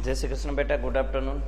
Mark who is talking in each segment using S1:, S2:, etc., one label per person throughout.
S1: जय श्री कृष्ण बेटा, good afternoon.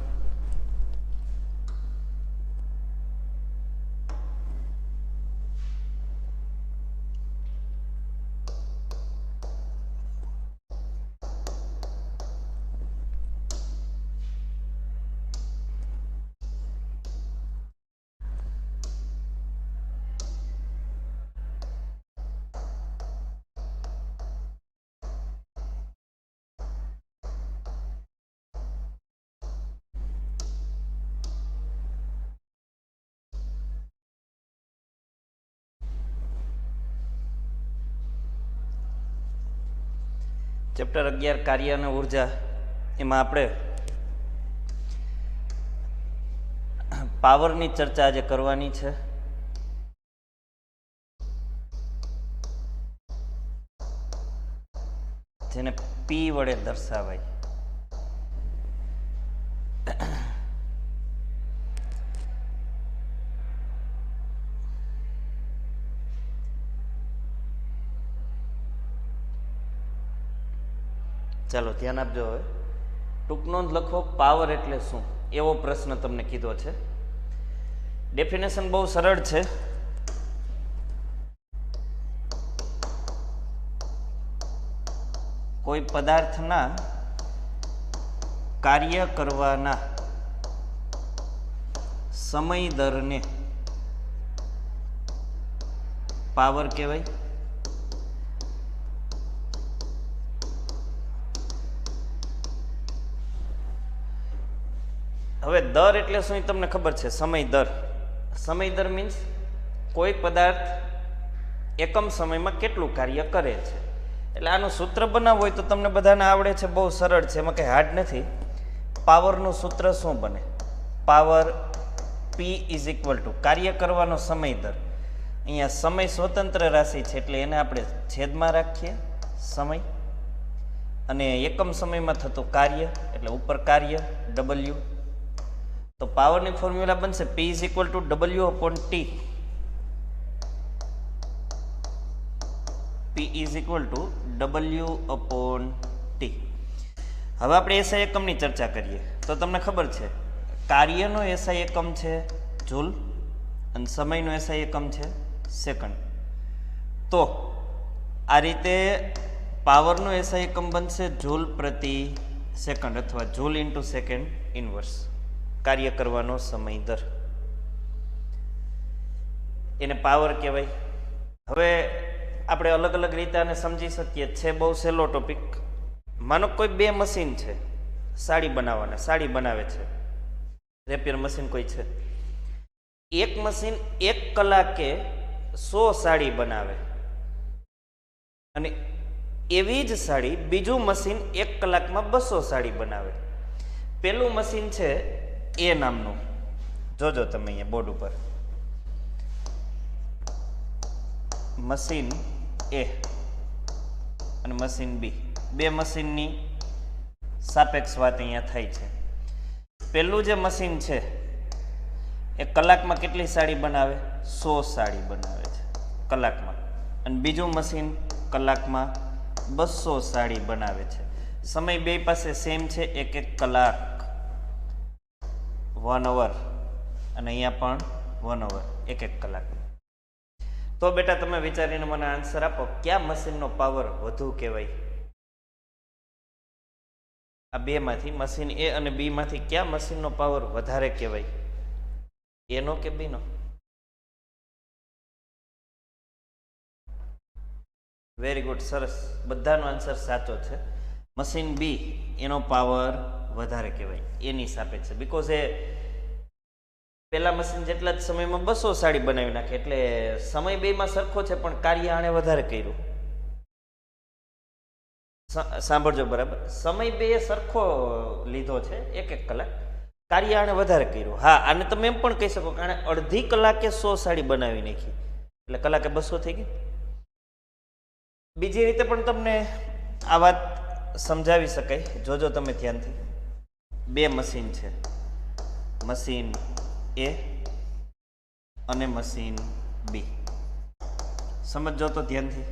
S1: Chapter 11 કાર્ય અને ઉર્જા, એમાં આપણે પાવરની ચર્ચા આજે કરવાની છે. જેને પી વડે દર્શાવાય. ચાલો ધ્યાન આપજો. હવે ટૂંક નોંધ લખો. પાવર એટલે શું, એવો પ્રશ્ન તમને કીધો છે. ડેફિનેશન બહુ સરળ છે. કોઈ પદાર્થના કાર્ય કરવાના સમય દરને પાવર કહેવાય. હવે દર એટલે શું એ તમને ખબર છે. સમય દર. સમય દર મીન્સ કોઈ પદાર્થ એકમ સમયમાં કેટલું કાર્ય કરે છે. એટલે આનું સૂત્ર બનાવવું હોય તો તમને બધાને આવડે છે, બહુ સરળ છે, એમાં કંઈ હાર્ડ નથી. પાવરનું સૂત્ર શું બને? Power P is equal to કાર્ય કરવાનો સમય દર. અહીંયા સમય સ્વતંત્ર રાશિ છે એટલે એને આપણે છેદમાં રાખીએ સમય, અને એકમ સમયમાં થતું કાર્ય એટલે ઉપર કાર્ય ડબલ્યુ. તો પાવરની ફોર્મ્યુલા બનશે P is equal to W upon T. P is equal to W upon T. હવે આપણે એસઆઈ એકમની ચર્ચા કરીએ તો તમને ખબર છે કાર્યનો એસઆઈ એકમ છે જૂલ અને સમયનો એસઆઈ એકમ છે સેકન્ડ. તો આ રીતે પાવરનો એસઆઈ એકમ બનશે જૂલ પ્રતિ સેકન્ડ અથવા જૂલ ઇન્ટુ સેકન્ડ ઇનવર્સ. કાર્ય કરવાનો સમય દર, એને પાવર કહેવાય. હવે આપણે અલગ અલગ રીતે આને સમજી શકીએ. છે બહુ સહેલો ટોપિક. માનો કોઈ બે મશીન છે સાડી બનાવવાના, સાડી બનાવે છે, રેપિયર મશીન કોઈ છે. એક મશીન 1 કલાકે 100 સાડી બનાવે અને એવી જ સાડી બીજું મશીન 1 કલાકમાં 200 સાડી બનાવે. પેલું મશીન છે એ નામનું, જોજો તમે અહીંયા બોર્ડ ઉપર, મશીન એ અને મશીન બી, બે મશીનની સાપેક્ષ વાત અહીંયા થાય છે. પેલું જે મશીન છે એ કલાકમાં કેટલી સાડી બનાવે? 100 સાડી બનાવે છે કલાકમાં. અને બીજું મશીન કલાકમાં 200 સાડી બનાવે છે. સમય બે પાસે સેમ છે, 1 કલાક, 1 અવર, અને અહીંયા પણ 1 અવર, 1 કલાક. તો બેટા તમે વિચારીને મને આન્સર આપો, કયા મશીનનો પાવર વધુ કહેવાય? આ બે માંથી મશીન એ અને બી માંથી કયા મશીનનો પાવર વધારે કહેવાય? એનો કે બીનો? વેરી ગુડ, સરસ, બધાનો આન્સર સાચો છે. મશીન બી એનો પાવર વધારે કહેવાય એની સાપેક્ષે. બીકોઝ એ પેલા મશીન જેટલા જ સમયમાં 200 સાડી બનાવી નાખે, એટલે સમય બેમાં સરખો છે પણ કાર્ય આણે વધારે કર્યું. સાંભળજો બરાબર, સમય બે સરખો લીધો છે 1 કલાક, કાર્ય આણે વધારે કર્યું. હા, આને તમે એમ પણ કહી શકો કે આણે અડધી કલાકે 100 સાડી બનાવી નાખી એટલે કલાકે 200 થઈ ગઈ. બીજી રીતે પણ તમને આ વાત સમજાવી શકાય, જોજો તમે ધ્યાનથી. બે મશીન છે, મશીન એ અને મશીન બી. સમજો તો ધ્યાનથી.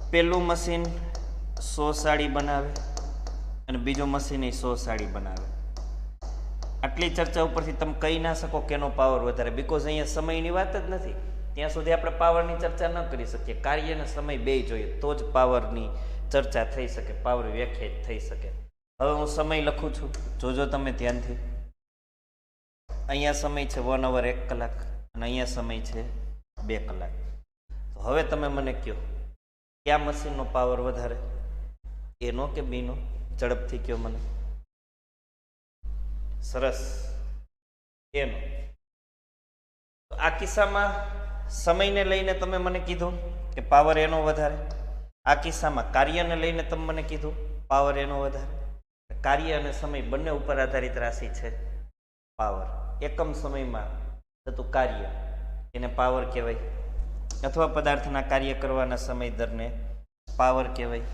S1: પેલું મશીન 100 સાડી બનાવે અને બીજું મશીન એ 100 સાડી બનાવે. આટલી ચર્ચા ઉપરથી તમે કહી ના શકો કેનો પાવર વધારે, બીકોઝ અહીંયા સમયની વાત જ નથી. ત્યાં સુધી આપણે પાવરની ચર્ચા ન કરી શકીએ. કાર્ય અને સમય બે જોઈએ તો જ પાવરની ચર્ચા થઈ શકે, પાવર વ્યાખ્યાયિત થઈ શકે. હવે હું સમય લખું છું, જોજો તમે ધ્યાનથી. અહીંયા સમય છે 1 hour 1 કલાક અને અહીંયા સમય છે 2 કલાક. તો હવે તમે મને કહો કયા મશીનનો પાવર વધારે, એનો કે બીનો? ઝડપથી કહો મને. સરસ, એનો. આ કિસ્સામાં સમયને લઈને તમે મને કીધું કે પાવર એનો વધારે. આ કિસ્સામાં કાર્યને લઈને તમે મને કીધું પાવર એનો વધારે. કાર્ય અને સમય બંને ઉપર આધારિત રાશિ છે પાવર. એકમ સમયમાં થતું કાર્ય એને પાવર કહેવાય, અથવા પદાર્થના કાર્ય કરવાના સમય દરને પાવર કહેવાય.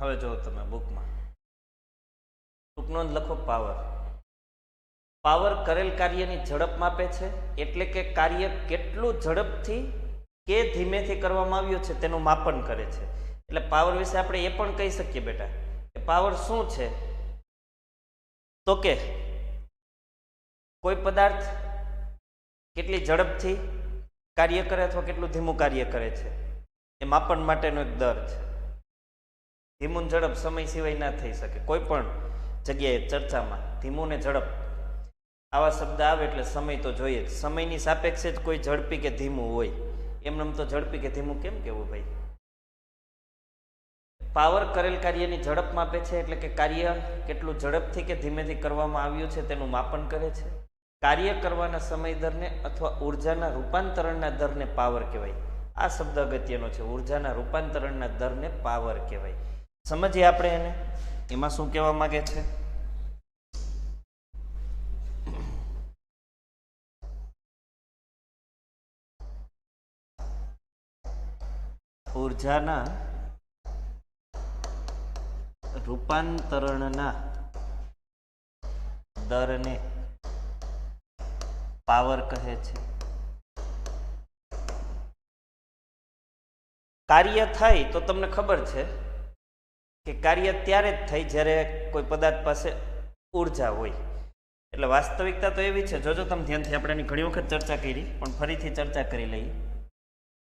S1: હવે જો તમે બુકમાં ટૂંક નોંધ લખો પાવર. પાવર કરેલ કાર્યની ઝડપ માપે છે, એટલે કે કાર્ય કેટલું ઝડપથી કે ધીમેથી કરવામાં આવ્યું છે તેનું માપન કરે છે. એટલે પાવર વિશે આપણે એ પણ કહી શકીએ બેટા કે પાવર શું છે, તો કે કોઈ પદાર્થ કેટલી ઝડપથી કાર્ય કરે અથવા કેટલું ધીમું કાર્ય કરે છે એ માપન માટેનો એક દર છે. ધીમું ઝડપ સમય સિવાય ના થઈ શકે. કોઈ પણ જગ્યાએ ચર્ચામાં ધીમું ને ઝડપ આવા શબ્દ આવે એટલે સમય તો જોઈએ જ. સમયની સાપેક્ષે જ કોઈ ઝડપી કે ધીમું હોય, એમને તો ઝડપી કે ધીમું કેમ કેવું ભાઈ? પાવર કરેલ કાર્યની ઝડપ માપે છે, એટલે કે કાર્ય કેટલું ઝડપથી કે ધીમેથી કરવામાં આવ્યું છે તેનું માપન કરે છે. કાર્ય કરવાના સમય દરને અથવા ઉર્જાના રૂપાંતરણના દરને પાવર કહેવાય. આ શબ્દ અગત્યનો છે, ઉર્જાના રૂપાંતરણના દરને પાવર કહેવાય. સમજીએ આપણે એને, એમાં શું કહેવા માંગે છે? ઉર્જાના રૂપાંતરણના દરને પાવર કહે છે. કાર્ય થાય તો તમને ખબર છે કે કાર્ય ત્યારે જ થાય જ્યારે કોઈ પદાર્થ પાસે ઉર્જા હોય. એટલે વાસ્તવિકતા તો એવી છે, જોજો તમે ધ્યાનથી, આપણે એની ઘણી વખત ચર્ચા કરી પણ ફરીથી ચર્ચા કરી લઈએ.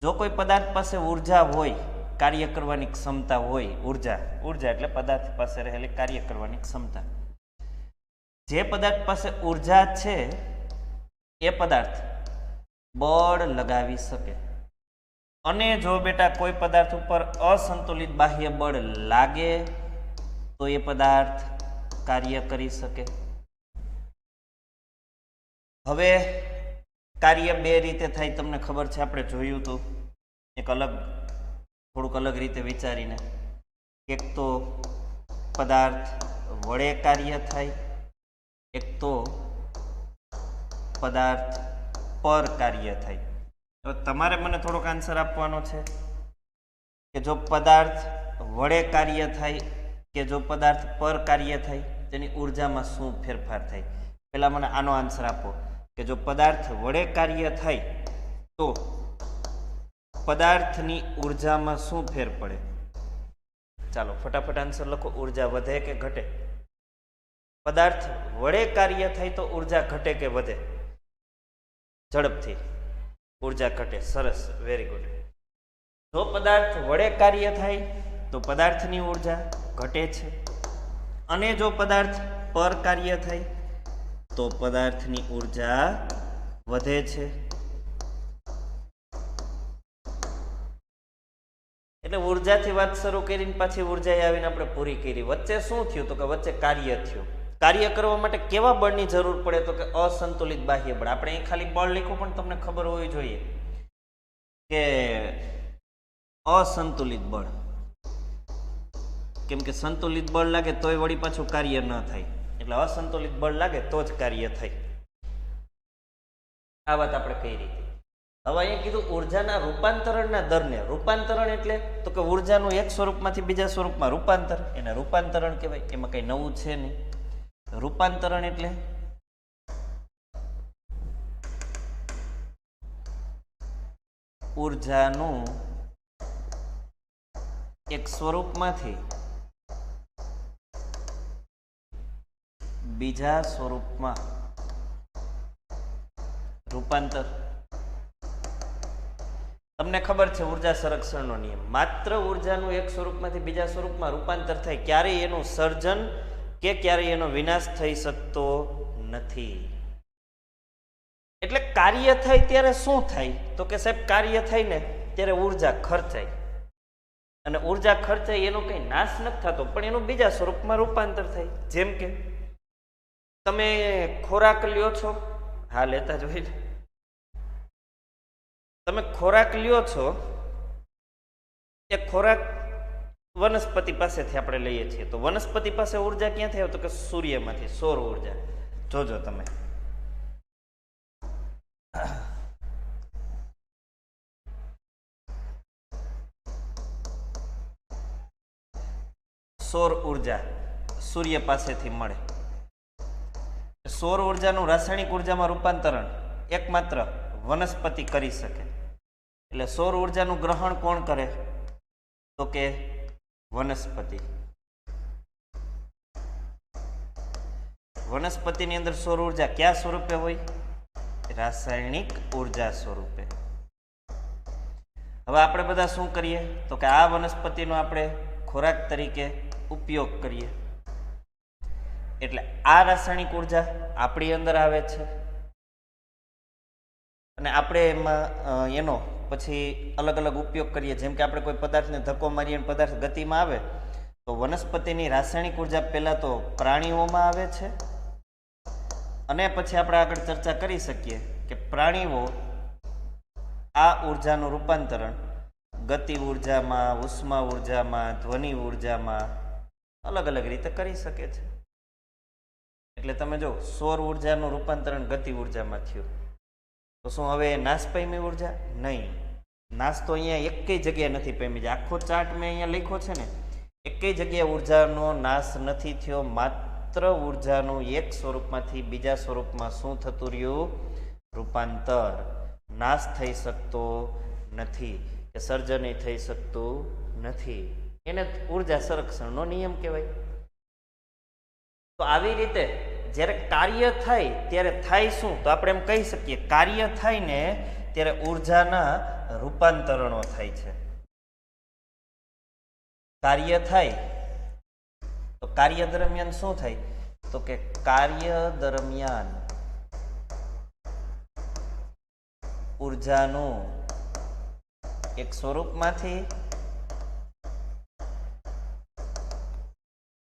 S1: જો કોઈ પદાર્થ પાસે ઉર્જા હોય, કાર્ય કરવાની ક્ષમતા હોય, ઉર્જા એટલે પદાર્થ પાસે રહેલી કાર્ય કરવાની ક્ષમતા. જે પદાર્થ પાસે ઉર્જા છે એ પદાર્થ બળ લગાવી શકે. અને જો બેટા કોઈ પદાર્થ ઉપર અસંતુલિત બાહ્ય બળ લાગે તો એ પદાર્થ કાર્ય કરી શકે. હવે કાર્ય બે રીતે થાય, તમને ખબર છે, આપણે જોયું હતું એક થોડુંક અલગ રીતે વિચારીને. એક તો પદાર્થ વડે કાર્ય થાય, એક તો પદાર્થ પર કાર્ય થાય. હવે તમારે મને થોડોક આન્સર આપવાનો છે કે જો પદાર્થ વડે કાર્ય થાય કે જો પદાર્થ પર કાર્ય થાય તેની ઉર્જામાં શું ફેરફાર થાય. પહેલા મને આનો આન્સર આપો કે જો પદાર્થ વડે કાર્ય થાય તો પદાર્થની ઉર્જામાં શું ફેર પડે? ચાલો ફટાફટ આન્સર લખો. ઉર્જા વધે કે ઘટે? પદાર્થ વડે કાર્ય થાય તો ઉર્જા ઘટે કે વધે? ઝડપથી ઉર્જા ઘટે. સરસ, વેરી ગુડ. જો પદાર્થ વડે કાર્ય થાય તો પદાર્થની ઉર્જા ઘટે છે, અને જો પદાર્થ પર કાર્ય થાય તો પદાર્થની ઉર્જા વધે છે. એટલે ઉર્જાથી વાત શરૂ કરીને પાછી ઉર્જાએ આવીને આપણે પૂરી કરી. વચ્ચે શું થયું? તો કે વચ્ચે કાર્ય થયું. કાર્ય કરવા માટે કેવા બળની જરૂર પડે? તો કે અસંતુલિત બાહ્ય બળ. આપણે અહીં ખાલી બળ લખ્યું પણ તમને ખબર હોવી જોઈએ કે અસંતુલિત બળ. કેમ કે સંતુલિત બળ લાગે તોય વળી પાછું કાર્ય ન થાય, એટલે અસંતુલિત બળ લાગે તો જ કાર્ય થાય. આ વાત આપણે કઈ રીતે? હવે અહીંયા કીધું ઉર્જાના રૂપાંતરણના દરને. રૂપાંતરણ એટલે તો કે ઉર્જાનું એક સ્વરૂપમાંથી બીજા સ્વરૂપમાં રૂપાંતર, એને રૂપાંતરણ કહેવાય. એમાં કઈ નવું છે નહીં. રૂપાંતરણ એટલે ઉર્જાનું એક સ્વરૂપમાંથી બીજા સ્વરૂપમાં રૂપાંતર. તમને ખબર છે ઉર્જા સંરક્ષણનો નિયમ, માત્ર ઉર્જાનું એક સ્વરૂપમાંથી બીજા સ્વરૂપમાં રૂપાંતર થાય, ક્યારેય એનું સર્જન કે ક્યારેય એનો વિનાશ થઈ શકતો નથી. એટલે કાર્ય થાય ત્યારે શું થાય? તો કે સાહેબ કાર્ય થાય ને ત્યારે ઉર્જા ખર્ચાય, અને ઉર્જા ખર્ચાય એનો કઈ નાશ નથી થતો, પણ એનું બીજા સ્વરૂપમાં રૂપાંતર થાય. જેમ કે તમે ખોરાક લ્યો છો, હા લેતા જોઈ, તમે ખોરાક લ્યો છો, એ ખોરાક વનસ્પતિ પાસેથી આપણે લઈએ છીએ, તો વનસ્પતિ પાસે ઉર્જા ક્યાંથી આવે? તો કે સૂર્યમાંથી, સૌર ઉર્જા. જોજો તમે સૌર ઉર્જા સૂર્ય પાસેથી મળે. સૌર ઉર્જાનું રાસાયણિક ઉર્જામાં રૂપાંતરણ એકમાત્ર વનસ્પતિ કરી શકે. એટલે સૌર ઉર્જાનું ગ્રહણ કોણ કરે? તો કે વનસ્પતિ. વનસ્પતિની અંદર સૌર ઉર્જા કયા સ્વરૂપે હોય? રાસાયણિક ઉર્જા સ્વરૂપે. હવે આપણે બધા શું કરીએ? તો કે આ વનસ્પતિનો આપણે ખોરાક તરીકે ઉપયોગ કરીએ, એટલે આ રાસાયણિક ઉર્જા આપણી અંદર આવે છે, અને આપણે એમાં એનો પછી અલગ અલગ ઉપયોગ કરીએ. જેમ કે આપણે કોઈ પદાર્થને ધક્કો મારીએ, પદાર્થ ગતિમાં આવે, તો વનસ્પતિની રાસાયણિક ઉર્જા પહેલા તો પ્રાણીઓમાં આવે છે, અને પછી આપણે આગળ ચર્ચા કરી શકીએ કે પ્રાણીઓ આ ઉર્જાનું રૂપાંતરણ ગતિ ઉર્જામાં, ઉષ્મા ઉર્જામાં, ધ્વનિ ઉર્જામાં અલગ અલગ રીતે કરી શકે છે. એટલે તમે જો સૌર ઉર્જાનું રૂપાંતરણ ગતિ ઉર્જામાં થયું, તો શું હવે નાશ પામી ઉર્જા? નહીં, નાશ તો અહીંયા એકેય જગ્યાએ નથી પામી. આખો ચાર્ટ મેં અહીંયા લખ્યો છે ને, એકેય જગ્યાએ ઉર્જાનો નાશ નથી થયો. માત્ર ઉર્જાનું એક સ્વરૂપમાંથી બીજા સ્વરૂપમાં શું થતું રહ્યું? રૂપાંતર. નાશ થઈ શકતો નથી કે સર્જન થઈ શકતું નથી. એને ઉર્જા સંરક્ષણનો નિયમ કહેવાય. તો આવી રીતે જ્યારે કાર્ય થાય ત્યારે થાય શું? તો આપણે એમ કહી શકીએ કાર્ય થાય ને ત્યારે ઉર્જાના રૂપાંતરણો થાય છે. કાર્ય થાય તો કાર્ય દરમિયાન શું થાય? તો કે કાર્ય દરમિયાન ઉર્જાનું એક સ્વરૂપમાંથી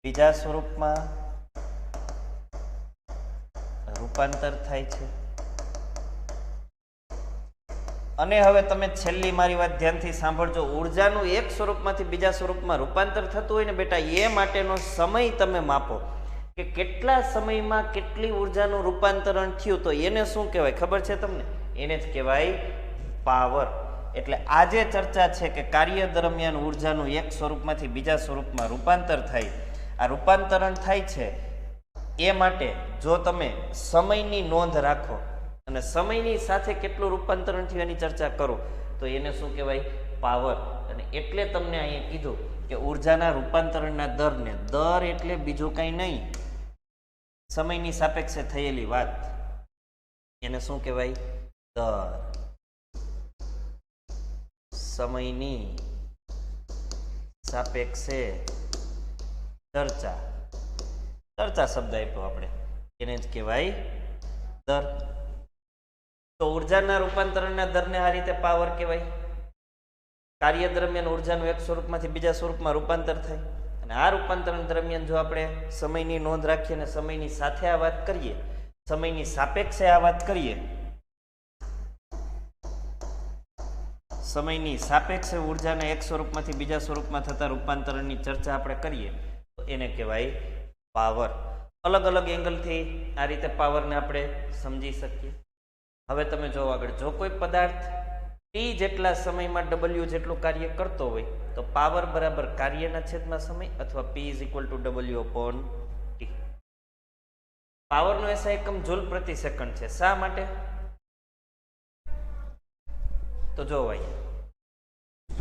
S1: બીજા સ્વરૂપમાં રૂપાંતર થાય છે. અને હવે તમે છેલ્લી મારી વાત ધ્યાનથી સાંભળજો. ઉર્જાનું એક સ્વરૂપમાંથી બીજા સ્વરૂપમાં રૂપાંતર થતું હોય ને બેટા, એ માટેનો સમય તમે માપો કે કેટલા સમયમાં કેટલી ઉર્જાનું રૂપાંતરણ થયું. તો એને શું કહેવાય ખબર છે તમને? એને જ કહેવાય પાવર. એટલે આજે ચર્ચા છે કે કાર્ય દરમિયાન ઉર્જાનું એક સ્વરૂપમાંથી બીજા સ્વરૂપમાં રૂપાંતર થાય. આ રૂપાંતરણ થાય છે એ માટે જો તમે સમયની નોંધ રાખો અને સમયની સાથે કેટલું રૂપાંતરણ થયું એની ચર્ચા કરો, તો એને શું કહેવાય? પાવર. અને એટલે તમને અહીંયા કીધું કે ઉર્જાના રૂપાંતરણના દરને, દર એટલે બીજું કંઈ નહીં, સમયની સાપેક્ષે થયેલી વાત, એને શું કહેવાય? દર. સમયની સાપેક્ષે ચર્ચા. ચર્ચા શબ્દ આપ્યો આપણે, એને જ કહેવાય દર. તો ઉર્જાના રૂપાંતરણના દરને આ રીતે પાવર કહેવાય. કાર્ય દરમિયાન ઉર્જાનું એક સ્વરૂપમાંથી બીજા સ્વરૂપમાં રૂપાંતર થાય, અને આ રૂપાંતરણ દરમિયાન જો આપણે સમયની નોંધ રાખીએ અને સમયની સાથે આ વાત કરીએ, સમયની સાપેક્ષે આ વાત કરીએ, સમયની સાપેક્ષ ઉર્જાને એક સ્વરૂપમાંથી બીજા સ્વરૂપમાં થતા રૂપાંતરણની ચર્ચા આપણે કરીએ તો એને કહેવાય પાવર. અલગ અલગ એંગલથી આ રીતે પાવરને આપણે સમજી શકીએ. હવે તમે જો આગળ, જો કોઈ પદાર્થ ટી જેટલા સમયમાં ડબલ્યુ જેટલું કાર્ય કરતો હોય તો પાવર બરાબર કાર્યના છેદમાં સમય અથવા P is equal to W/T. પાવરનો એસઆઈ એકમ જૂલ પ્રતિ સેકન્ડ છે. શા માટે? તો જો અહીંયા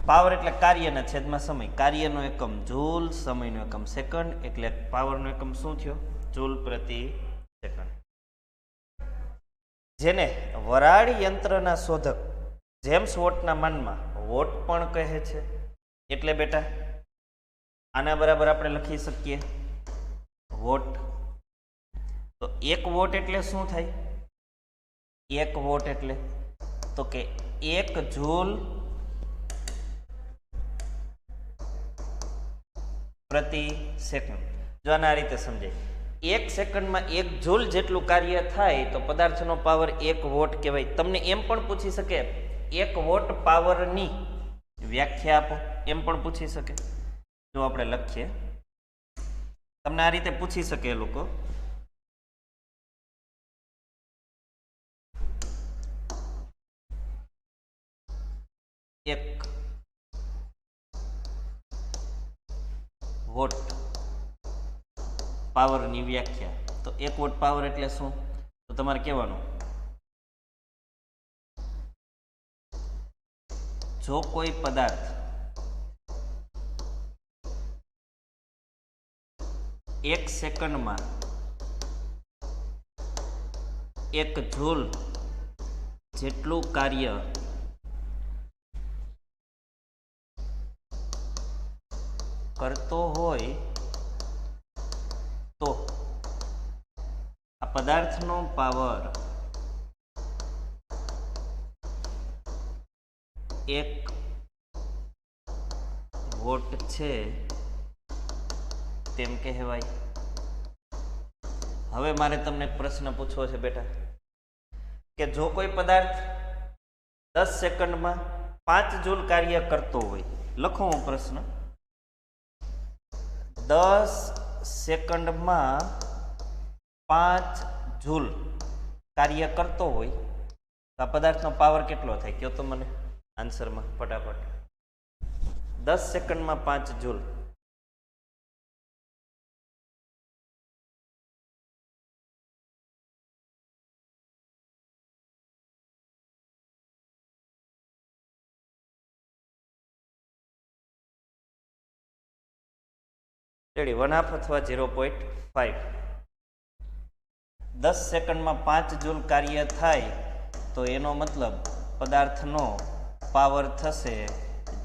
S1: પાવર એટલે કાર્યના છેદમાં સમય. કાર્યનો એકમ જૂલ, સમયનો એકમ સેકન્ડ, એટલે પાવરનો એકમ શું થયો? જૂલ પ્રતિ સેકન્ડ. જેને વરાળ યંત્રના શોધક જેમ્સ વોટના માનમાં વોટ પણ કહે છે. એટલે બેટા આના બરાબર આપણે લખી શકીએ વોટ. તો 1 વોટ એટલે શું થાય? 1 વોટ એટલે તો કે 1 જૂલ પ્રતિ સેકન્ડ. જો આને આ રીતે સમજાય, 1 સેકન્ડમાં 1 જૂલ જેટલું કાર્ય થાય તો પદાર્થનો પાવર 1 વોટ કહેવાય. તમને એમ પણ પૂછી શકે 1 વોટ પાવરની વ્યાખ્યા આપો, એમ પણ પૂછી શકે. જો આપણે લખીએ, તમને આ રીતે પૂછી શકે એ લોકો. એક વોટ પાવરની વ્યાખ્યા. તો 1 વોટ પાવર એટલે શું? તો તમારે કહેવાનું, જો કોઈ પદાર્થ 1 સેકન્ડમાં 1 જૂલ જેટલું કાર્ય કરતો હોય તો આ પદાર્થનો પાવર 1 વોટ છે તેમ કહેવાય. હવે મારે તમને એક પ્રશ્ન પૂછવો છે બેટા, કે જો કોઈ પદાર્થ 10 સેકન્ડમાં 5 જૂલ કાર્ય કરતો હોય, લખો હું પ્રશ્ન, 10 સેકન્ડમાં 5 જૂલ કાર્ય કરતો હોય તો આ પદાર્થનો પાવર કેટલો થાય? કયો તો મને આન્સરમાં ફટાફટ. 10 સેકન્ડમાં 5 જૂલ. રેડી, 1/2 અથવા 0.5. 10 સેકન્ડમાં 5 જૂલ કાર્ય થાય તો એનો મતલબ પદાર્થનો પાવર થશે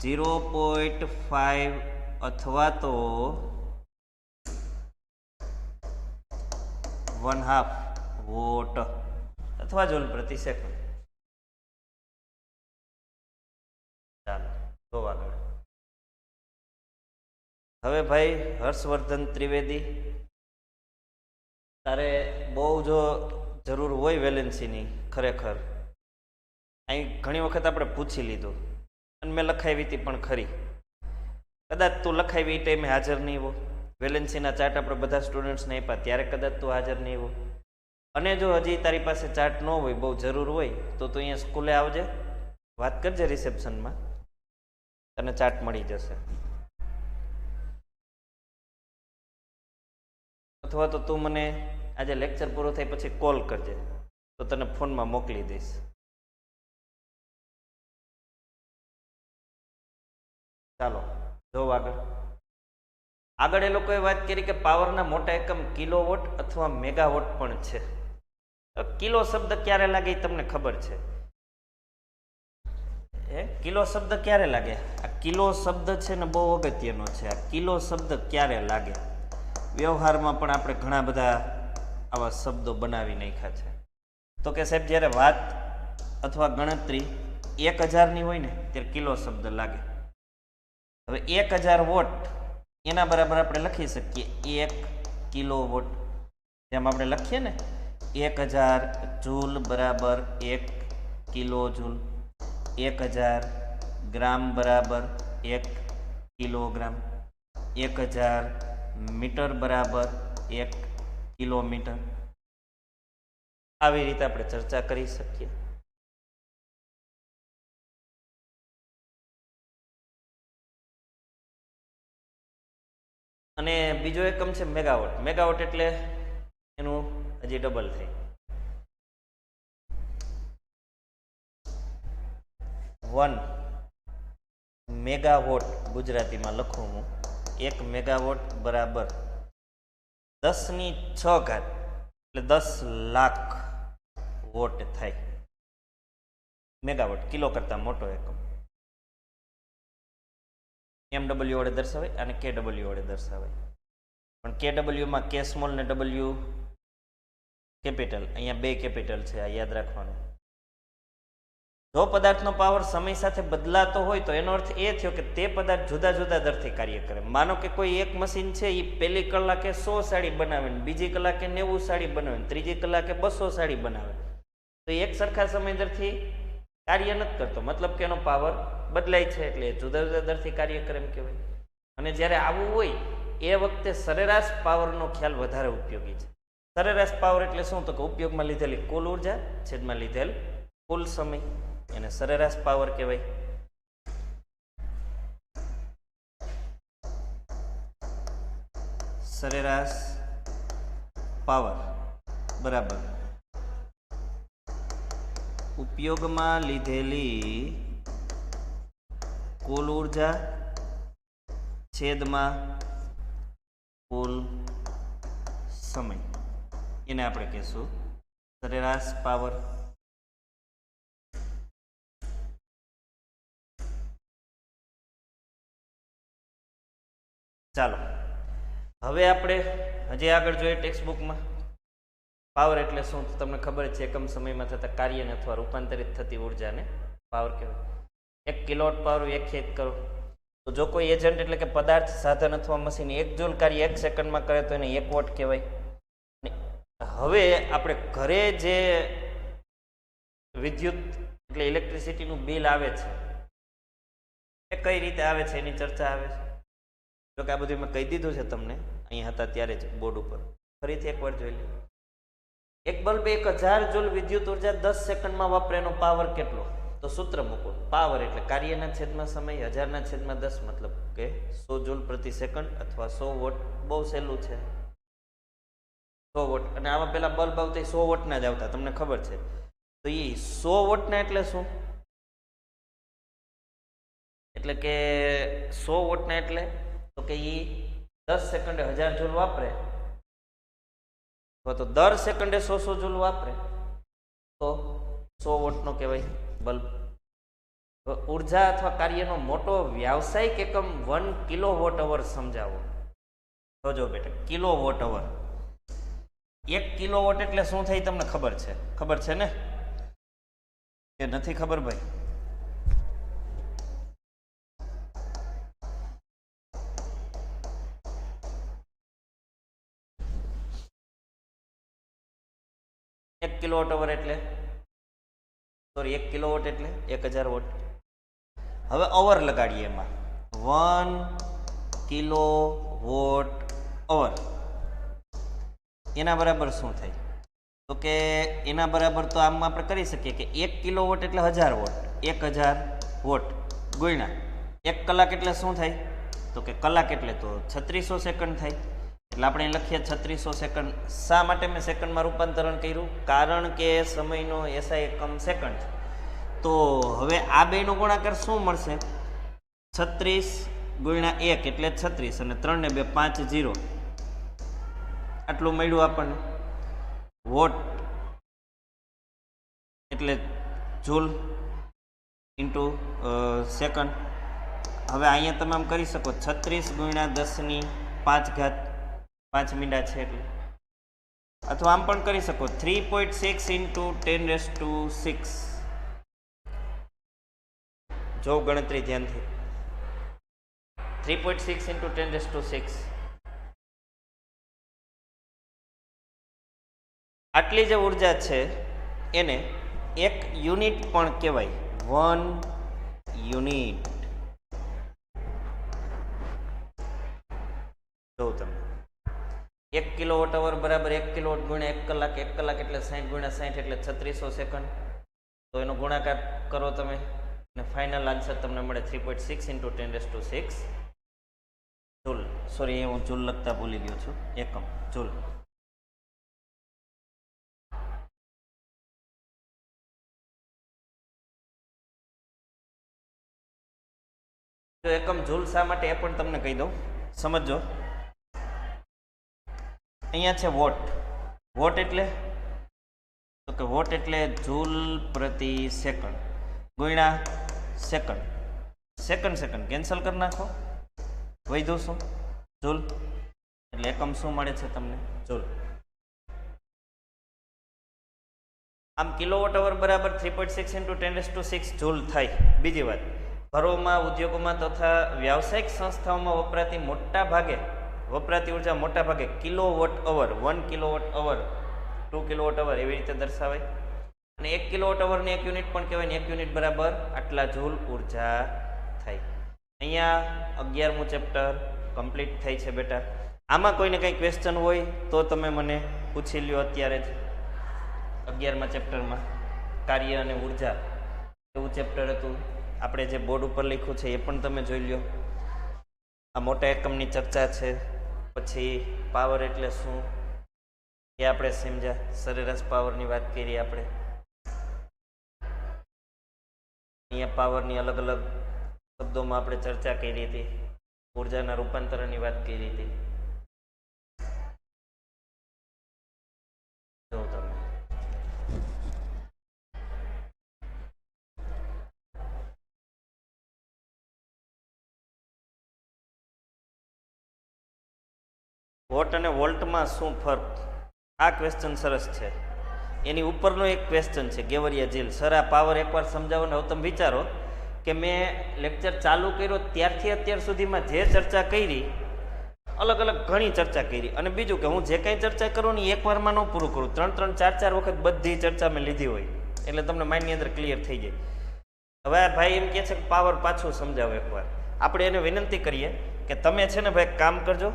S1: 0.5 અથવા તો 1/2 વોટ અથવા જૂલ પ્રતિ સેકન્ડ. ચાલો તો આગળ. હવે ભાઈ હર્ષવર્ધન ત્રિવેદી, તારે બહુ જો જરૂર હોય વેલેન્સીની, ખરેખર અહીં ઘણી વખત આપણે પૂછી લીધું અને મેં લખાવી હતી પણ ખરી. કદાચ તું લખાવી એ ટાઈમે હાજર નહીં હો. વેલેન્સીના ચાર્ટ આપણે બધા સ્ટુડન્ટ્સને આપ્યા ત્યારે કદાચ તું હાજર નહીં હો. અને જો હજી તારી પાસે ચાર્ટ ન હોય, બહુ જરૂર હોય તો તું અહીંયા સ્કૂલે આવજે, વાત કરજે રિસેપ્શનમાં, તને ચાર્ટ મળી જશે. અથવા તો તું મને આજે લેક્ચર પૂરો થાય પછી કોલ કરજે, તો તને ફોનમાં મોકલી દઈશ. ચાલો જો આગળ એ લોકોએ વાત કરી કે પાવરના મોટા એકમ કિલોવોટ અથવા મેગાવોટ પણ છે. કિલો શબ્દ ક્યારે લાગે એ તમને ખબર છે? કિલો શબ્દ ક્યારે લાગે? આ કિલો શબ્દ છે ને બહુ અગત્યનો છે. આ કિલો શબ્દ ક્યારે લાગે? વ્યવહારમાં પણ આપણે ઘણા બધા આવા શબ્દો બનાવી નાખ્યા છે. તો કે સાહેબ જ્યારે વાત અથવા ગણતરી 1000ની હોય ને ત્યારે કિલો શબ્દ લાગે. હવે 1000 વોટ એના બરાબર આપણે લખી શકીએ 1 કિલો વોટ. જેમ આપણે લખીએ ને 1000 જૂલ બરાબર 1 કિલો જૂલ, 1000 ગ્રામ બરાબર 1 કિલોગ્રામ, 1000 મીટર બરાબર 1 કિલોમીટર. આવી રીતે આપણે ચર્ચા કરી શકીએ. અને બીજો એકમ છે મેગાવોટ. મેગાવોટ એટલે એનું હજી ડબલ થાય. 1 મેગાવોટ ગુજરાતીમાં લખું હું, 1 મેગાવોટ બરાબર 10⁶ એટલે 10 લાખ વોટ થાય. મેગાવોટ કિલો કરતા મોટો એકમ. MW વડે દર્શાવાય અને KW વડે દર્શાવાય. પણ KW માં K સ્મોલ ને W કેપિટલ, અહીંયા 2 કેપિટલ છે, આ યાદ રાખવાનું. જો પદાર્થનો પાવર સમય સાથે બદલાતો હોય તો એનો અર્થ એ થયો કે તે પદાર્થ જુદા જુદા દરથી કાર્ય કરે. માનો કે કોઈ એક મશીન છે, એ પહેલી કલાકે 100 સાડી બનાવે, બીજી કલાકે 90 સાડી બનાવે, ત્રીજી કલાકે 200 સાડી બનાવે, તો એક સરખા સમય દરથી કાર્ય નથી કરતો. મતલબ કે એનો પાવર બદલાય છે, એટલે જુદા જુદા દરથી કાર્ય કરે એમ કહેવાય. અને જ્યારે આવું હોય એ વખતે સરેરાશ પાવરનો ખ્યાલ વધારે ઉપયોગી છે. સરેરાશ પાવર એટલે શું? તો કે ઉપયોગમાં લીધેલી કુલ ઉર્જા છેદમાં લીધેલ કુલ સમય, એને સરેરાશ પાવર કહેવાય. સરેરાશ પાવર બરાબર ઉપયોગમાં લીધેલી કુલ ઉર્જા છેદમાં કુલ સમય, એને આપણે કહીશું સરેરાશ પાવર. ચાલો હવે આપણે હજી આગળ જોઈએ ટેક્સ્ટ બુકમાં. પાવર એટલે શું? તમને ખબર છે, એકમ સમયમાં થતા કાર્યને અથવા રૂપાંતરિત થતી ઉર્જાને પાવર કહેવાય. 1 કિલોવોટ પાવર વ્યાખ્યાયિત કરો તો જો કોઈ એજન્ટ એટલે કે પદાર્થ, સાધન અથવા મશીન 1 જૂલ કાર્ય 1 સેકન્ડમાં કરે તો એને 1 વોટ કહેવાય. હવે આપણે ઘરે જે વિદ્યુત એટલે ઇલેક્ટ્રિસિટીનું બિલ આવે છે એ કઈ રીતે આવે છે એની ચર્ચા આવે છે. જો કે આ બધું મેં કહી દીધું છે તમને અહીંયા હતા ત્યારે જ બોર્ડ ઉપર. ફરીથી એકવાર જોઈ લઈએ. એક બલ્બ 1000 જૂલ વિદ્યુત ઉર્જા 10 સેકન્ડમાં વાપરે, એનો પાવર કેટલો? તો સૂત્ર મૂકો. પાવર એટલે કાર્યના છેદમાં સમય, 1000/10, મતલબ કે 100 જૂલ પ્રતિ સેકન્ડ અથવા 100 વોટ. બહુ સહેલું છે, 100 વોટ. અને આમાં પેલા બલ્બ આવતા 100 વોટના જ આવતા, તમને ખબર છે. તો એ 100 વોટના એટલે શું? એટલે કે 100 વોટના એટલે તો કે એ 10 સેકન્ડે 1000 જૂલ વાપરે, તો દર સેકન્ડે 100 જૂલ વાપરે તો 100 વોટનો કહેવાય બલ્બ. ઉર્જા અથવા કાર્યનો મોટો વ્યાવસાયિક એકમ 1 કિલોવોટ અવર સમજાવો. જોજો બેટા, કિલોવોટ અવર. 1 કિલોવોટ એટલે શું થાય તમને ખબર છે? ખબર છે ને કે નથી ખબર ભાઈ? એક કિલોવોટ અવર એટલે સોરી 1 કિલોવોટ એટલે 1000 વોટ. હવે અવર લગાડીએ એમાં. 1 કિલોવોટ અવર એના બરાબર શું થાય? તો કે એના બરાબર તો આમ આપણે કરી શકીએ કે 1 કિલોવોટ એટલે 1000 વોટ, 1000 વોટ ગુણ્યા 1 કલાક એટલે શું થાય? તો કે કલાક એટલે તો 3600 સેકન્ડ થાય. એટલે આપણે લખીએ 3600 સેકન્ડ. શા માટે મેં સેકન્ડમાં રૂપાંતરણ કર્યું? કારણ કે સમયનો એસઆઈ એકમ સેકન્ડ. તો હવે આ બેનો ગુણાકાર શું મળશે? 36 ગુણ્યા 1 એટલે 36 અને 3 ને 2 5 0, આટલું મળ્યું આપણને. વોટ એટલે જૂલ ઇન્ટુ સેકન્ડ. હવે અહીંયા તમે આમ કરી શકો 36 ગુણ્યા 10⁵ 5 મીંડા છે એટલે. અથવા આમ પણ કરી શકો 3.6 ઇન્ટુ 10⁶. જો ગણતરી ધ્યાનથી 3.6 ઇન્ટુ 10⁶. આટલી જે ઉર્જા છે એને 1 યુનિટ પણ કહેવાય. 1 યુનિટ. જો તમે 1 કિલોવોટ અવર બરાબર 1 કિલોવોટ ગુણ્યા 1 કલાક, 1 કલાક એટલે 60 ગુણ્યા 60 એટલે 3600 સેકન્ડ. તો એનો ગુણાકાર કરો તમે અને ફાઇનલ આન્સર તમને મળે 3.6 × 10⁶ જૂલ. સોરી, હું જૂલ લખતા ભૂલી ગયો છું, એકમ જૂલ. તો એકમ જૂલ શા માટે એ પણ તમને કહી દઉં, સમજો. અહીંયા છે વોટ. વોટ એટલે તો કે વોટ એટલે જૂલ પ્રતિ સેકન્ડ ગુણ્યા સેકન્ડ. સેકન્ડ કેન્સલ કરી નાખો, વધ્યું શું? જૂલ. એટલે એકમ શું મળે છે તમને? જૂલ. આમ કિલોવોટ અવર બરાબર 3.6 × 10⁶ જૂલ થાય. બીજી વાત, ઘરોમાં, ઉદ્યોગોમાં તથા વ્યાવસાયિક સંસ્થાઓમાં વપરાતી ઉર્જા મોટા ભાગે kilowatt hour, 1 kilowatt hour, 2 kilowatt hour એવી રીતે દર્શાવાય. અને 1 કિલોવોટ અવરની એક યુનિટ પણ કહેવાય ને. 1 યુનિટ બરાબર આટલા જૂલ ઉર્જા થાય. અહીંયા 11મું ચેપ્ટર કમ્પ્લીટ થાય છે બેટા. આમાં કોઈને કંઈ ક્વેશ્ચન હોય તો તમે મને પૂછી લ્યો અત્યારે જ. 11મા ચેપ્ટરમાં કાર્ય અને ઉર્જા એવું ચેપ્ટર હતું. આપણે જે બોર્ડ ઉપર લખ્યું છે એ પણ તમે જોઈ લ્યો. આ મોટા એકમની ચર્ચા છે. પછી પાવર એટલે શું એ આપણે સમજ્યા. સરેરાશ પાવરની વાત કરી આપણે. અહીંયા પાવરની અલગ અલગ શબ્દોમાં આપણે ચર્ચા કરી હતી. ઉર્જાના રૂપાંતરણની વાત કરી હતી. જો તમે વોટ અને વોલ્ટમાં શું ફરક? આ ક્વેશ્ચન સરસ છે. એની ઉપરનો એક ક્વેશ્ચન છે ગેવરિયા જીલ. સર આ પાવર એકવાર સમજાવો ને. હવે તમે વિચારો કે મેં લેક્ચર ચાલુ કર્યો ત્યારથી અત્યાર સુધીમાં જે ચર્ચા કરી, અલગ અલગ ઘણી ચર્ચા કરી. અને બીજું કે હું જે કંઈ ચર્ચા કરું ને એકવારમાં ન પૂરું કરું, 3 4 વખત બધી ચર્ચા મેં લીધી હોય એટલે તમને માઇન્ડની અંદર ક્લિયર થઈ જાય. હવે આ ભાઈ એમ કહે છે કે પાવર પાછું સમજાવો એકવાર. આપણે એને વિનંતી કરીએ કે તમે છે ને ભાઈ કામ કરજો,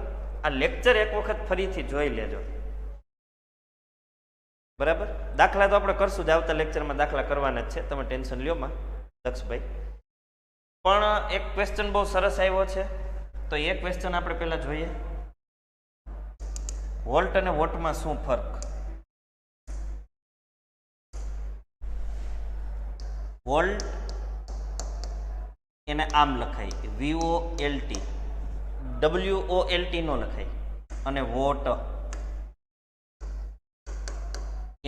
S1: આ લેક્ચર એક વખત ફરીથી જોઈ લેજો, બરાબર? દાખલા તો આપણે કરશું જ, આવતા લેક્ચરમાં દાખલા કરવાના જ છે, તમે ટેન્શન લ્યો માં દક્ષભાઈ. પણ એક ક્વેશ્ચન બહુ સરસ આવ્યો છે, તો એ ક્વેશ્ચન આપણે પહેલા જોઈએ. વોલ્ટ અને વોટમાં શું ફરક? વોલ્ટ એને આમ લખાય VOLT, WOLT નો લખાય. અને વોટ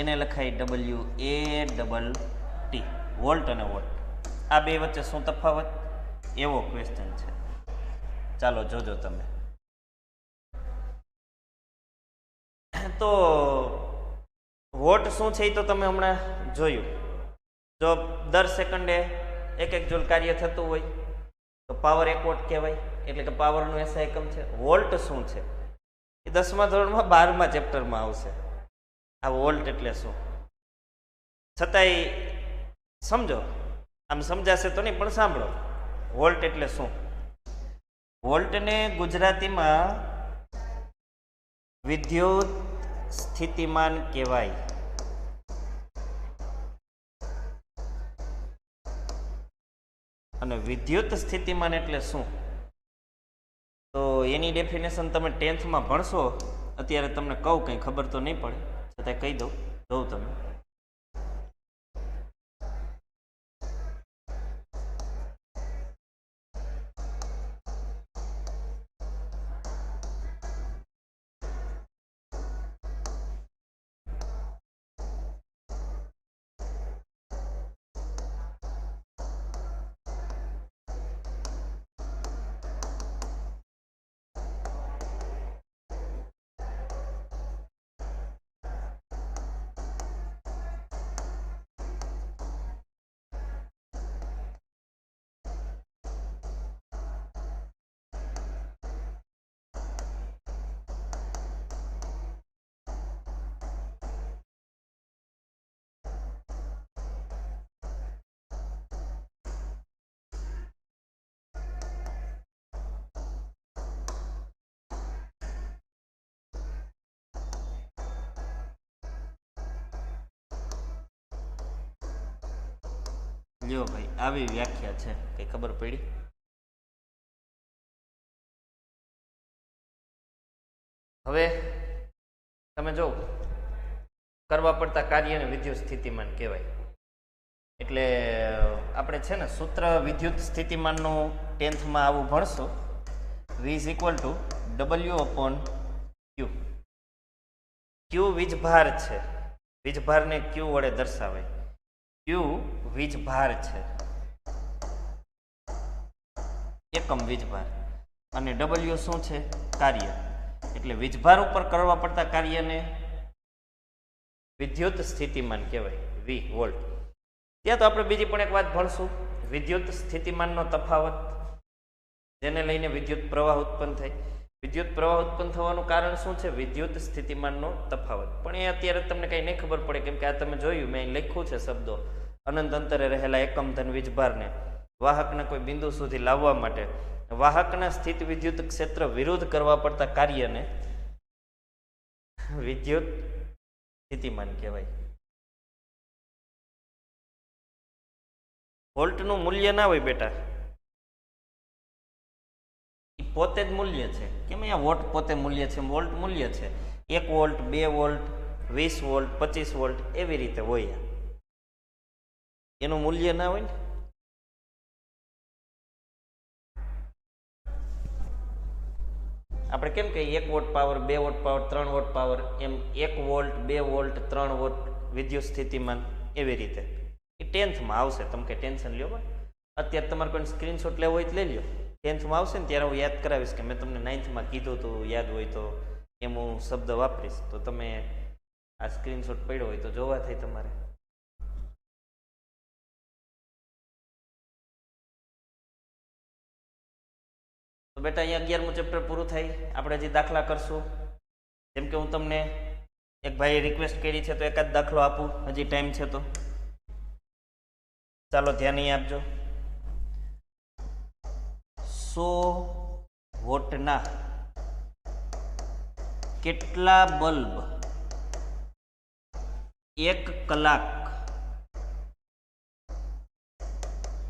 S1: એને લખાય WATT. વોલ્ટ અને વોટ, આ બે વચ્ચે શું તફાવત? એવો ક્વેશ્ચન છે. ચાલો જોજો તમે. તો વોટ શું છે એ તો તમે હમણાં જોયું. જો દર સેકન્ડે 1 જૂલ કાર્ય થતું હોય તો પાવર 1 વોટ કહેવાય, એટલે કે પાવરનું એસઆઈ એકમ છે. વોલ્ટ શું છે એ 10મા ધોરણમાં 12મા ચેપ્ટરમાં આવશે. આ વોલ્ટ એટલે શું? છતાંય સમજો, આમ સમજાશે તો નહીં પણ સાંભળો. વોલ્ટ એટલે શું? વોલ્ટને ગુજરાતીમાં વિદ્યુત સ્થિતિમાન કહેવાય. અને વિદ્યુત સ્થિતિમાન એટલે શું? તો એની ડેફિનેશન તમે 10થમાં ભણશો. અત્યારે તમને કહું કંઈ ખબર તો નહીં પડે, છતાં કહી દઉં, જોઉં તમે. લ્યો ભાઈ, આવી વ્યાખ્યા છે, કઈ ખબર પડી? હવે તમે જો કરવા પડતા કાર્યને વિદ્યુત સ્થિતિમાન કહેવાય. એટલે આપણે છે ને સૂત્ર વિદ્યુત સ્થિતિમાનનું 10th માં આવું ભણશો. V is equal to W upon Q. Q વીજભાર છે, વીજભારને Q વડે દર્શાવાય. Q વીજભાર છે, એકમ વીજભાર, અને W શું છે? કાર્ય. એટલે વીજભાર ઉપર કરવા પડતા કાર્યને વિદ્યુત સ્થિતિમાન કહેવાય, V વોલ્ટ. ત્યાં તો આપણે બીજી પણ એક વાત ભણશું, વિદ્યુત સ્થિતિમાનનો તફાવત, જેને લઈને વિદ્યુત પ્રવાહ ઉત્પન્ન થાય. વિદ્યુત પ્રવાહ ઉત્પન્ન થવાનું કારણ શું છે? વિદ્યુત સ્થિતિમાનનો તફાવત. પણ એ અત્યારે તમને કંઈ નહીં ખબર પડે, કેમ કે આ તમે જોયું, મેં લખ્યું છે શબ્દો, અનંત અંતરે રહેલા એકમ ધન વીજભારને વાહકના કોઈ બિંદુ સુધી લાવવા માટે વાહકના સ્થિત વિદ્યુત ક્ષેત્ર વિરુદ્ધ કરવા પડતા કાર્યને વિદ્યુત સ્થિતિમાન કહેવાય. વોલ્ટનું મૂલ્ય ના હોય બેટા, એ પોતે જ મૂલ્ય છે. કેમ અહીંયા વોટ પોતે મૂલ્ય છે, વોલ્ટ મૂલ્ય છે. 1 વોલ્ટ, 2 વોલ્ટ, 20 વોલ્ટ, 25 વોલ્ટ, એવી રીતે હોય. એનું મૂલ્ય ના હોય ને. આપણે કેમ કે 1 watt power, 2 watt power, 3 watt power, એમ 1 વોલ્ટ, 2 વોલ્ટ, 3 વોટ વિદ્યુત સ્થિતિમાન, એવી રીતે એ 10th માં આવશે. તમે કઈ ટેન્શન લ્યો. અત્યારે તમારે કોઈ સ્ક્રીનશોટ લેવો હોય તો લઈ લ્યો. 10th માં આવશે ને ત્યારે હું યાદ કરાવીશ, કે મેં તમને 9th માં કીધું હતું, યાદ હોય તો એમ હું શબ્દ વાપરીશ. તો તમે આ સ્ક્રીનશોટ પડ્યો હોય તો જોવા થાય તમારે. તો બેટા અહીંયા 11મું ચેપ્ટર પૂરું થાય. આપણે હજી દાખલા કરશું. જેમ કે હું તમને એક ભાઈએ રિક્વેસ્ટ કરી છે, તો એકાદ દાખલો આપું, હજી ટાઈમ છે તો. ચાલો ધ્યાન અહીં આપજો. 100 વોટના કેટલા બલ્બ 1 કલાક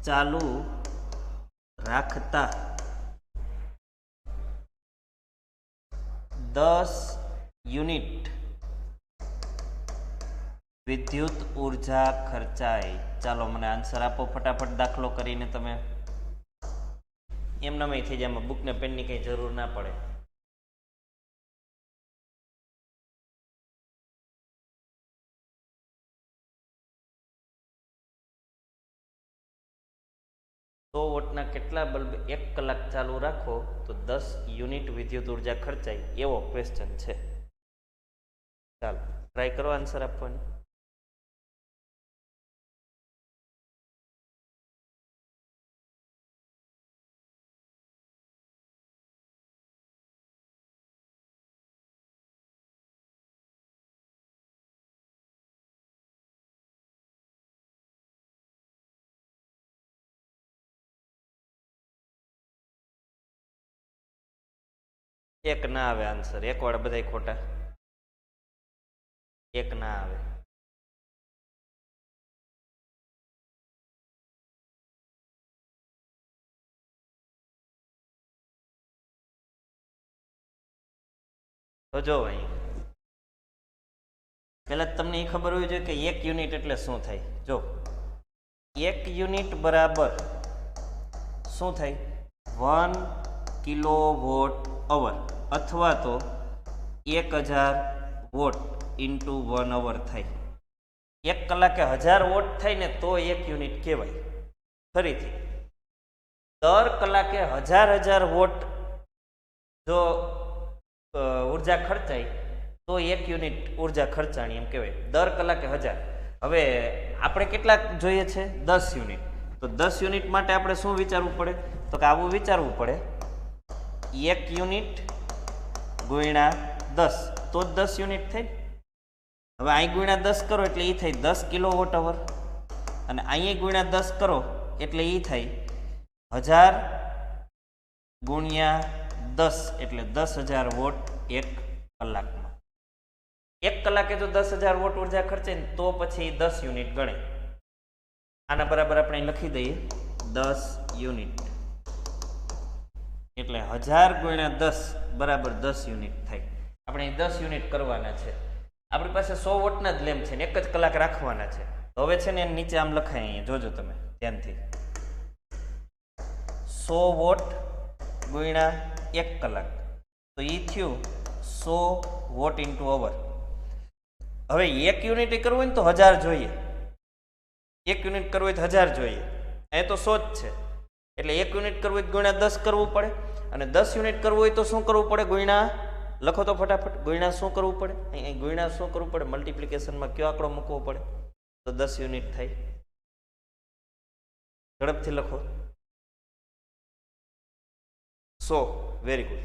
S1: ચાલુ રાખતા 10 યુનિટ વિદ્યુત ઉર્જા ખર્ચાય? ચાલો મને આન્સર આપો ફટાફટ, દાખલો કરીને. તમે એમ નમે થઈ જાય, આમાં બુક ને પેનની કઈ જરૂર ના પડે. સો વોટના કેટલા બલ્બ 1 કલાક ચાલુ રાખો તો 10 યુનિટ વિદ્યુત ઉર્જા ખર્ચાય, એવો ક્વેશ્ચન છે. ચાલો ટ્રાય કરો આન્સર આપવાની. એક ના આવે આન્સર, એક વાળા બધા ખોટા, એક ના આવે. તો જો અહીં પેલા તમને એ ખબર હોવી જોઈએ કે 1 યુનિટ એટલે શું થાય. જો 1 યુનિટ બરાબર શું થાય? 1 કિલોવોટ અવર, અથવા તો 1000 વોટ ઇન્ટુ 1 અવર થાય. 1 કલાકે 1000 વોટ થાય ને તો 1 યુનિટ કહેવાય. ફરીથી દર કલાકે 1000 વોટ જો ઉર્જા ખર્ચાય તો 1 યુનિટ ઉર્જા ખર્ચાણી એમ કહેવાય. દર કલાકે 1000. હવે આપણે કેટલાક જોઈએ છે? 10 યુનિટ. તો 10 યુનિટ માટે આપણે શું વિચારવું પડે? તો કે આવું વિચારવું પડે, 1 યુનિટ ગુણ્યા 10 તો જ 10 યુનિટ થાય. હવે અહીં ગુણ્યા 10 કરો એટલે એ થાય 10 કિલોવોટ અવર, અને અહીંયા ગુણ્યા 10 કરો એટલે એ થાય 1000 ગુણ્યા 10 એટલે 10,000 વોટ 1 કલાકમાં. 1 કલાકે જો 10,000 વોટ ઉર્જા ખર્ચે ને તો પછી 10 યુનિટ ગણે. આના બરાબર આપણે અહીં લખી દઈએ 10 યુનિટ, એટલે 1000 ગુણ્યા 10 બરાબર 10 યુનિટ થાય. આપણે અહીં 10 યુનિટ કરવાના છે. આપણી પાસે 100 વોટના જ લેમ્પ છે ને 1 જ કલાક રાખવાના છે. તો હવે છે ને એની નીચે આમ લખાય, અહીંયા જોજો તમે ધ્યાનથી, 100 વોટ ગુણ્યા 1 કલાક, તો એ થયું 100 વોટ ઇન્ટુ અવર. હવે 1 યુનિટ કરવું હોય ને તો 1000 જોઈએ, 1 યુનિટ કરવું હોય તો 1000 જોઈએ. અહીં તો 100 જ છે, એટલે 1 યુનિટ કરવું હોય તો ગુણ્યા 10 કરવું પડે, અને 10 યુનિટ કરવું હોય તો શું કરવું પડે? ગુણ્યા, લખો તો ફટાફટ, ગુણ્યા શું કરવું પડે? અહીં ગુણ્યા શું કરવું પડે? મલ્ટિપ્લિકેશનમાં કયો આંકડો મૂકવો પડે? તો 10 યુનિટ થાય. ઝડપથી લખો, 100. Very good.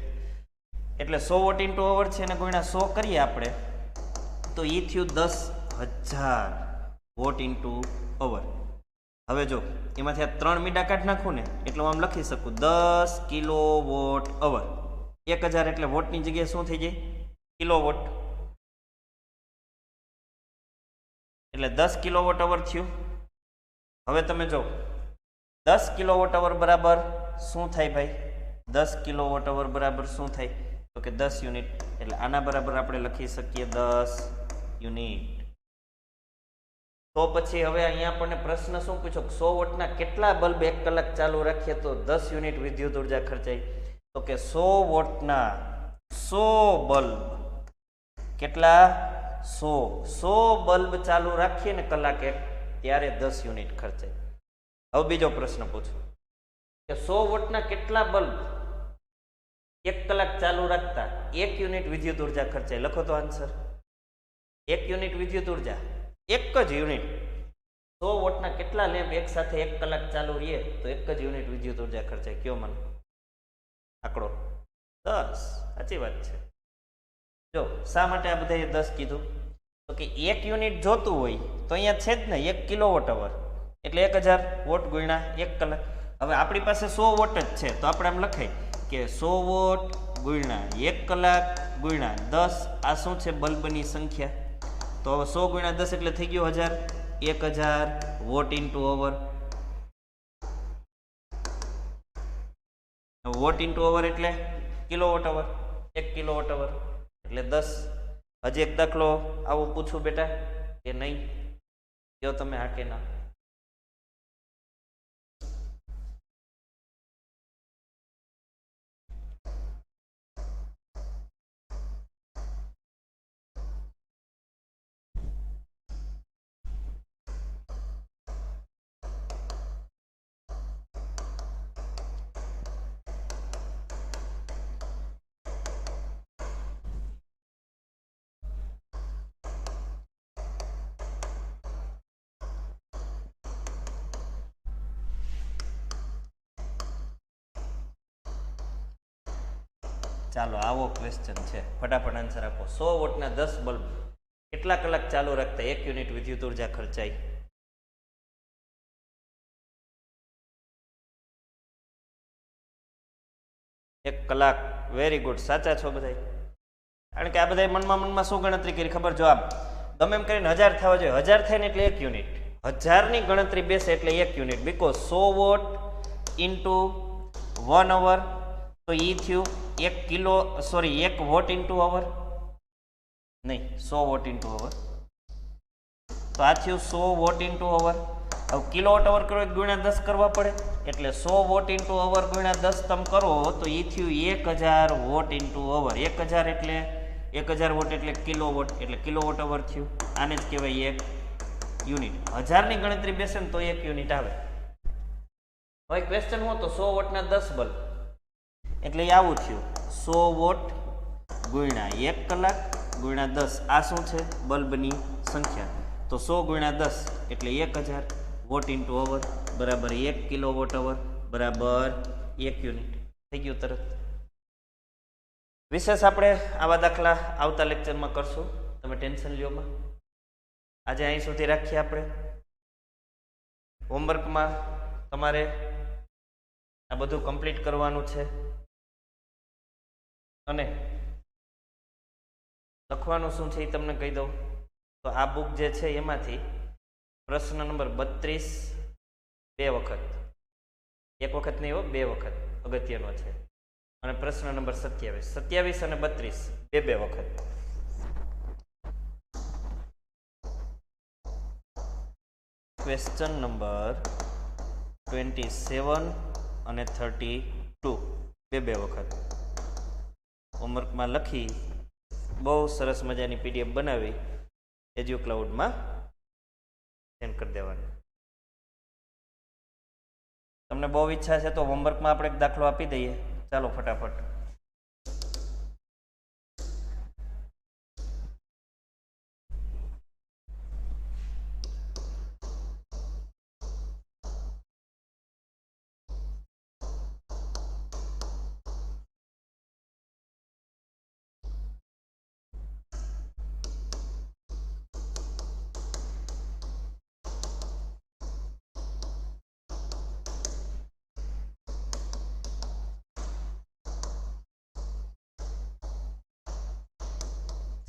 S1: એટલે 100 વોટ ઇન્ટુ અવર છે અને ગુણ્યા 100 કરીએ આપણે, તો એ થયું 10,000 વોટ ઇન્ટુ અવર. હવે જો એમાંથી આ 3 મીડા કાઢી નાખું ને, એટલે હું આમ લખી શકું 10 કિલો વોટ અવર. 1000 એટલે વોટની જગ્યાએ શું થઈ જાય? Kilo watt. એટલે 10 કિલો વોટ અવર થયું. હવે તમે જો 10 કિલો વોટ અવર બરાબર શું થાય ભાઈ? 10 કિલો વોટ અવર બરાબર શું થાય? તો કે 10 યુનિટ. એટલે આના બરાબર આપણે લખી શકીએ 10 યુનિટ. તો પછી હવે અહીંયા આપણને પ્રશ્ન શું પૂછો? 100 વોટના કેટલા બલ્બ 1 કલાક ચાલુ રાખીએ તો 10 યુનિટ વિદ્યુત ઉર્જા ખર્ચાય? તો કે 100 વોટના 100 બલ્બ, કેટલા? 100 બલ્બ ચાલુ રાખીએ ને કલાક એક, ત્યારે 10 યુનિટ ખર્ચાય. હવે બીજો પ્રશ્ન પૂછો કે 100 વોટના કેટલા બલ્બ 1 કલાક ચાલુ રાખતા 1 યુનિટ વિદ્યુત ઉર્જા ખર્ચાય? લખો તો આન્સર. 1 યુનિટ વિદ્યુત ઉર્જા, એક જ યુનિટ. 100 વોટના કેટલા લેમ્પ એક સાથે 1 કલાક ચાલુ રહીએ તો 1 જ યુનિટ વિદ્યુત ઉર્જા ખર્ચાય? કયો મને આંકડો? 10. સાચી વાત છે. જો શા માટે આ બધાએ 10 કીધું? તો કે 1 યુનિટ જોતું હોય તો અહીંયા છે જ ને 1 કિલો વોટ અવર, એટલે 1000 વોટ ગુણ્યા 1 કલાક. હવે આપણી પાસે 100 વોટ જ છે, તો આપણે આમ લખાય કે 100 વોટ ગુણ્યા 1 કલાક ગુણ્યા 10. આ શું છે? બલ્બની સંખ્યા. તો હવે 100 ગુણ્યા 10 એટલે થઈ ગયો 1000. 1000 વોટ ઇન્ટુ અવર. વોટ ઇન્ટુ અવર એટલે kilo watt hour. 1 kilo watt hour એટલે 10. હજી એક દાખલો આવું પૂછું બેટા કે નહીં? કયો તમે, હા કે ના? ચાલો આવો ક્વેશ્ચન છે, ફટાફટ આન્સર આપો. 100 વોટના 10 બલ્બ કેટલા કલાક ચાલુ રાખતા 1 યુનિટ વિદ્યુત ઉર્જા ખર્ચાય? એક કલાક. વેરી ગુડ, સાચા છો બધા. કારણ કે આ બધા મનમાં શું ગણતરી કરી ખબર? જો આમ ગમે એમ કરીને 1000 થવા જોઈએ, 1000 થાય ને એટલે 1 યુનિટ, 1000ની ગણતરી બેસે એટલે 1 યુનિટ. બીકોઝ 100 વોટ ઇન્ટુ 1 અવર, તો એ થયું 1 કિલો, સોરી 1 વોટ ઇન્ટુ અવર, નહીં 100 વોટ ઇન્ટુ અવર. તો આ થયું 100 વોટ ઇન્ટુ અવર. હવે કિલો વોટ અવર કરો ગુણ્યા 10 કરવા પડે, એટલે 100 વોટ ઇન્ટુ અવર ગુણ્યા 10 તમે કરો તો એ થયું 1000 વોટ ઇન્ટુ અવર. 1000 એટલે 1000 વોટ એટલે કિલો વોટ, એટલે કિલો વોટ અવર થયું. આને જ કહેવાય 1 યુનિટ. 1000ની ગણતરી બેસે ને તો 1 યુનિટ આવે. હવે ક્વેશ્ચન હું તો 100 વોટના 10 બલ્બ, એટલે એ આવું થયું 100 વોટ ગુણ્યા 1 કલાક ગુણ્યા 10. આ શું છે? બલ્બની સંખ્યા. તો 100 ગુણ્યા 10 એટલે 1000 વોટ ઇન્ટુ અવર બરાબર 1 કિલો વોટ અવર બરાબર 1 યુનિટ. થઈ ગયું તરત. વિશેષ આપણે આવા દાખલા આવતા લેક્ચરમાં કરશું, તમે ટેન્શન લ્યોમાં. આજે અહીં સુધી રાખીએ આપણે. હોમવર્કમાં તમારે આ બધું કમ્પ્લીટ કરવાનું છે અને લખવાનું શું છે એ તમને કહી દઉં. તો આ બુક જે છે એમાંથી પ્રશ્ન નંબર 32 2 વખત, 1 વખત નહીં હો, 2 વખત, અગત્યનો છે. અને પ્રશ્ન નંબર 27, 27 અને 32 2 વખત. ક્વેશ્ચન નંબર 27 અને 32 2 વખત હોમવર્કમાં લખી બહુ સરસ મજાની પીડીએફ બનાવી એજ્યુક્લાઉડમાં સેન્ડ કરી દેવાની. તમને બહુ ઈચ્છા છે તો હોમવર્કમાં આપણે એક દાખલો આપી દઈએ. ચાલો ફટાફટ.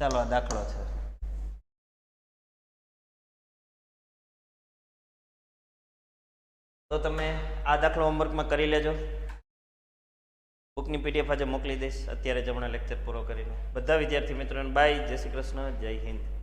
S1: ચાલો આ દાખલો છે. તો તમે આ દાખલો હોમવર્કમાં કરી લેજો. બુકની પીડીએફ આજે મોકલી દઈશ અત્યારે જ હમણાં લેક્ચર પૂરો કરીને. બધા વિદ્યાર્થી મિત્રોને બાય, જય શ્રી કૃષ્ણ, જય હિન્દ.